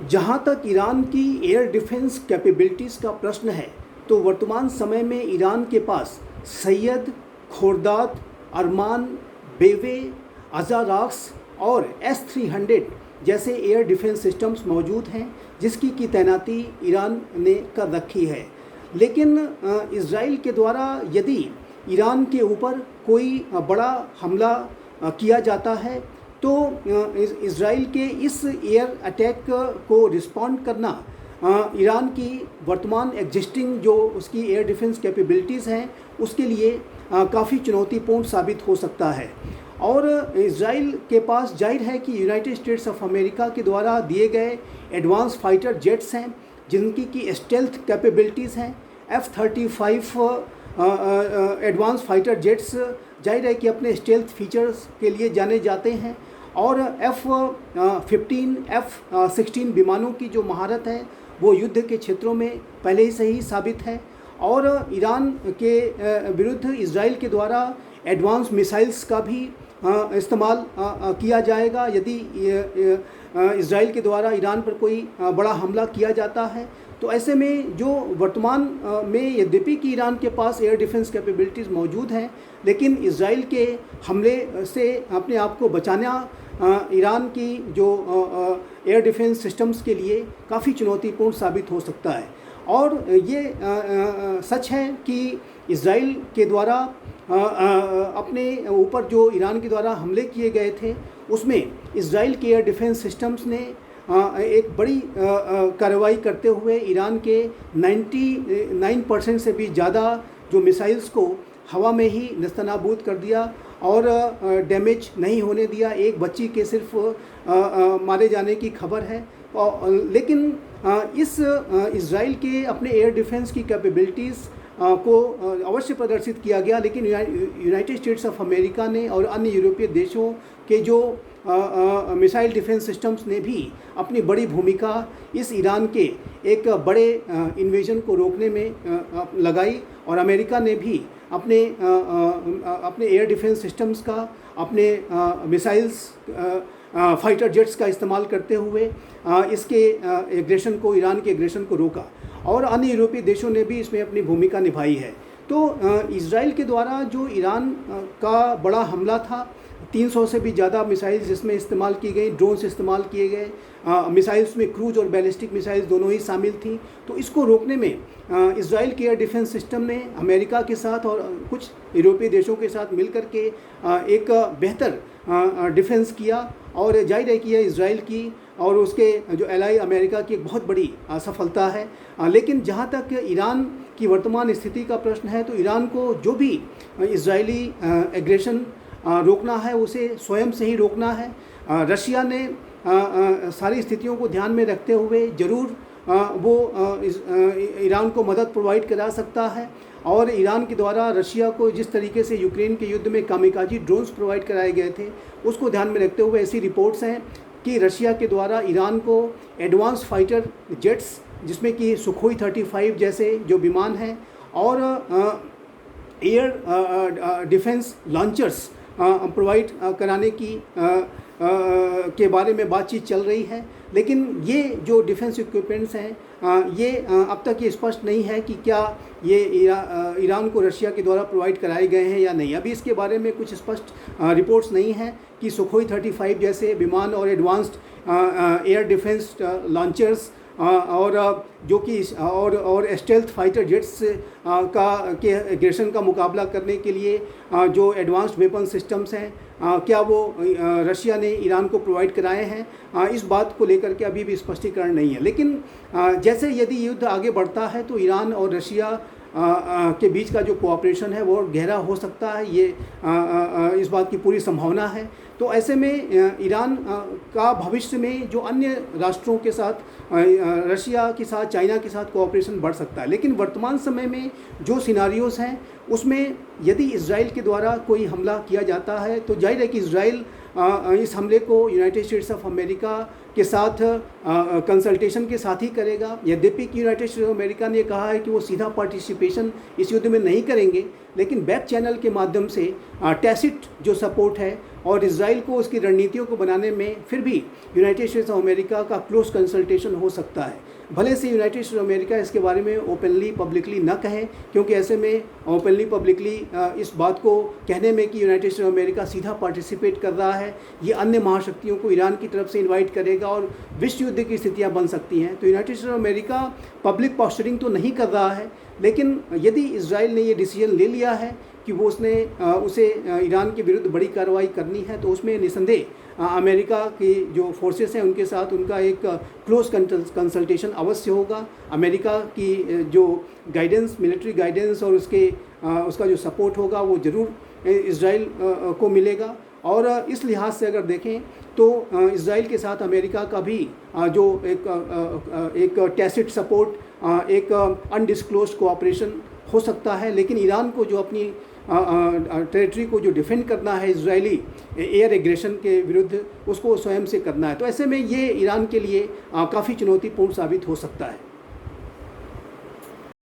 जहाँ तक ईरान की एयर डिफेंस कैपेबिलिटीज़ का प्रश्न है, तो वर्तमान समय में ईरान के पास सैयद, खोर्दात, अरमान, बेवे, अज़ाराक्स और S-300 जैसे एयर डिफेंस सिस्टम्स मौजूद हैं, जिसकी की तैनाती ईरान ने कर रखी है। लेकिन इज़राइल के द्वारा यदि ईरान के ऊपर कोई बड़ा हमला किया जाता है, तो इज़राइल के इस एयर अटैक को रिस्पॉन्ड करना ईरान की वर्तमान एग्जिस्टिंग जो उसकी एयर डिफेंस कैपेबिलिटीज़ हैं उसके लिए काफ़ी चुनौतीपूर्ण साबित हो सकता है। और इज़राइल के पास जाहिर है कि यूनाइटेड स्टेट्स ऑफ अमेरिका के द्वारा दिए गए एडवांस फाइटर जेट्स हैं, जिनकी की स्टेल्थ कैपेबिलिटीज़ हैं। F-35 एडवांस फाइटर जेट्स जाहिर है कि अपने स्टेल्थ फीचर्स के लिए जाने जाते हैं, और F-15, F-16 विमानों की जो महारत है वो युद्ध के क्षेत्रों में पहले ही से ही साबित है। और ईरान के विरुद्ध इज़राइल के द्वारा एडवांस मिसाइल्स का भी इस्तेमाल किया जाएगा यदि इज़राइल के द्वारा ईरान पर कोई बड़ा हमला किया जाता है। तो ऐसे में जो वर्तमान में यद्यपि कि ईरान के पास एयर डिफेंस कैपेबिलिटीज़ मौजूद हैं, लेकिन इज़राइल के हमले से अपने आप को बचाना ईरान की जो एयर डिफेंस सिस्टम्स के लिए काफ़ी चुनौतीपूर्ण साबित हो सकता है। और ये सच है कि इज़राइल के द्वारा अपने ऊपर जो ईरान के द्वारा हमले किए गए थे, उसमें इज़राइल के एयर डिफेंस सिस्टम्स ने एक बड़ी कार्रवाई करते हुए ईरान के 99% से भी ज़्यादा जो मिसाइल्स को हवा में ही नेस्तनाबूद कर दिया और डैमेज नहीं होने दिया। एक बच्ची के सिर्फ मारे जाने की खबर है। लेकिन इस इज़राइल के अपने एयर डिफेंस की कैपेबिलिटीज़ को अवश्य प्रदर्शित किया गया, लेकिन यूनाइटेड स्टेट्स ऑफ अमेरिका ने और अन्य यूरोपीय देशों के जो मिसाइल डिफेंस सिस्टम्स ने भी अपनी बड़ी भूमिका इस ईरान के एक बड़े इन्वेजन को रोकने में लगाई। और अमेरिका ने भी अपने एयर डिफेंस सिस्टम्स का, अपने मिसाइल्स, फाइटर जेट्स का इस्तेमाल करते हुए इसके एग्रेशन को, ईरान के एग्रेशन को रोका। और अन्य यूरोपीय देशों ने भी इसमें अपनी भूमिका निभाई है। तो इज़राइल के द्वारा जो ईरान का बड़ा हमला था, 300 से भी ज़्यादा मिसाइल्स जिसमें इस्तेमाल की गई, ड्रोन्स इस्तेमाल किए गए, मिसाइल्स में क्रूज और बैलिस्टिक मिसाइल्स दोनों ही शामिल थी। तो इसको रोकने में इज़राइल के एयर डिफेंस सिस्टम ने अमेरिका के साथ और कुछ यूरोपीय देशों के साथ मिलकर के एक बेहतर डिफेंस किया। और जाहिर है कि यह इज़राइल की और उसके जो एलाई अमेरिका की एक बहुत बड़ी सफलता है। लेकिन जहाँ तक ईरान की वर्तमान स्थिति का प्रश्न है, तो ईरान को जो भी इज़राइली एग्रेशन रोकना है उसे स्वयं से ही रोकना है। रशिया ने सारी स्थितियों को ध्यान में रखते हुए ज़रूर वो ईरान को मदद प्रोवाइड करा सकता है। और ईरान के द्वारा रशिया को जिस तरीके से यूक्रेन के युद्ध में कामिकाजी ड्रोन्स प्रोवाइड कराए गए थे, उसको ध्यान में रखते हुए ऐसी रिपोर्ट्स हैं कि रशिया के द्वारा ईरान को एडवांस फाइटर जेट्स, जिसमें कि सुखोई 35 जैसे जो विमान हैं, और एयर डिफेंस लॉन्चर्स प्रोवाइड कराने की के बारे में बातचीत चल रही है। लेकिन ये जो डिफेंस इक्विपमेंट्स हैं ये अब तक ये स्पष्ट नहीं है कि क्या ये ईरान को रशिया के द्वारा प्रोवाइड कराए गए हैं या नहीं। अभी इसके बारे में कुछ स्पष्ट रिपोर्ट्स नहीं हैं कि सुखोई 35 जैसे विमान और एडवांस्ड एयर डिफेंस लॉन्चर्स और जो कि और स्टेल्थ फाइटर जेट्स के एग्रेशन का मुकाबला करने के लिए जो एडवांस्ड वेपन सिस्टम्स हैं, क्या वो रशिया ने ईरान को प्रोवाइड कराए हैं, इस बात को लेकर के अभी भी स्पष्टीकरण नहीं है। लेकिन जैसे यदि युद्ध आगे बढ़ता है तो ईरान और रशिया के बीच का जो कोऑपरेशन है वो गहरा हो सकता है, ये इस बात की पूरी संभावना है। तो ऐसे में ईरान का भविष्य में जो अन्य राष्ट्रों के साथ, रशिया के साथ, चाइना के साथ कोऑपरेशन बढ़ सकता है। लेकिन वर्तमान समय में जो सिनारियोस हैं उसमें यदि इज़राइल के द्वारा कोई हमला किया जाता है तो जाहिर है कि इज़राइल इस हमले को यूनाइटेड स्टेट्स ऑफ अमेरिका के साथ कंसल्टेशन के साथ ही करेगा। यद्यपि कि यूनाइटेड स्टेट्स ऑफ अमेरिका ने कहा है कि वो सीधा पार्टिसिपेशन इस युद्ध में नहीं करेंगे, लेकिन बैक चैनल के माध्यम से टैसिट जो सपोर्ट है और इसराइल को उसकी रणनीतियों को बनाने में फिर भी यूनाइटेड स्टेट्स ऑफ अमेरिका का क्लोज कंसल्टेशन हो सकता है। भले से यूनाइटेड स्टेट्स ऑफ अमेरिका इसके बारे में ओपनली पब्लिकली न कहे, क्योंकि ऐसे में ओपनली पब्लिकली इस बात को कहने में कि यूनाइटेड स्टेट्स ऑफ अमेरिका सीधा पार्टिसिपेट कर रहा है, ये अन्य महाशक्तियों को ईरान की तरफ से इन्वाइट करेगा और विश्व युद्ध की स्थितियाँ बन सकती हैं। तो United states of America public posturing तो नहीं कर रहा है, लेकिन यदि इजराइल ने ये डिसीजन ले लिया है कि वो उसे ईरान के विरुद्ध बड़ी कार्रवाई करनी है, तो उसमें निसंदेह अमेरिका की जो फोर्सेस हैं उनके साथ उनका एक क्लोज कंसल्टेशन अवश्य होगा। अमेरिका की जो गाइडेंस, मिलिट्री गाइडेंस और उसका जो सपोर्ट होगा वो ज़रूर इजराइल को मिलेगा। और इस लिहाज से अगर देखें तो इजराइल के साथ अमेरिका का भी जो एक टैसिट सपोर्ट, एक अनडिस्क्लोज्ड कोऑपरेशन हो सकता है। लेकिन ईरान को जो अपनी टेरिटरी को जो डिफेंड करना है इजरायली एयर एग्रेशन के विरुद्ध, उसको स्वयं से करना है। तो ऐसे में ये ईरान के लिए काफ़ी चुनौतीपूर्ण साबित हो सकता है।